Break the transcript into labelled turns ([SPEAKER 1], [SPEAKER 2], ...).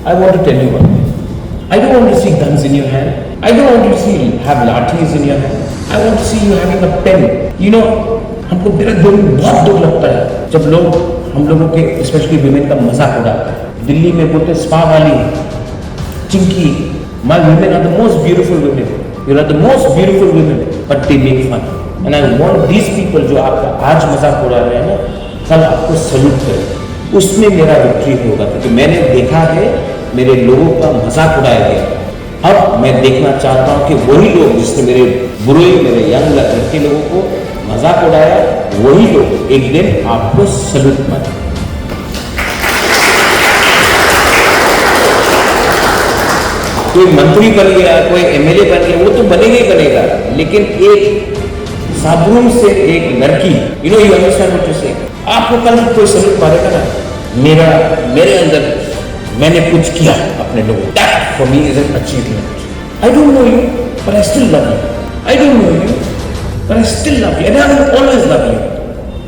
[SPEAKER 1] I want to tell you one thing. I don't want to see guns in your hand. I don't want to see have lathis in your hand. I want to see you having a pen. You know, हमको मेरा दिल बहुत दुख लगता है जब लोग हम लोगों के स्पेशली विमेन का मजाक उड़ाते हैं। दिल्ली में बोलते स्पा वाली, Chinki, my women are the most beautiful women. You are the most beautiful women, but they make fun. And I want these people जो आपका आज मजाक उड़ा रहे हैं ना, कल आपको सल्यूट करें। उसमें मेरा विक्ट्री होगा क्योंकि मैंने देखा है मेरे लोगों का मजाक उड़ाया गया। अब मैं देखना चाहता हूं कि वही लोग जिसने मेरे बुरे, मेरे यंग लड़के लोगों को मजाक उड़ाया, वही लोग एक दिन आपको सल्यूट मारे। कोई मंत्री बन गया, कोई एमएलए बन गया, वो तो बनेगा ही बनेगा, लेकिन एक साबुन से एक लड़की, यू अंडरस्टैंड व्हाट यू से, आपको कल कोई सल्यूट मारेगा ना, मेरे अंदर मैंने कुछ किया अपने लोगों, that for me is an achievement. I don't know you but I still love you. I don't know you but I still love you and I will always love you.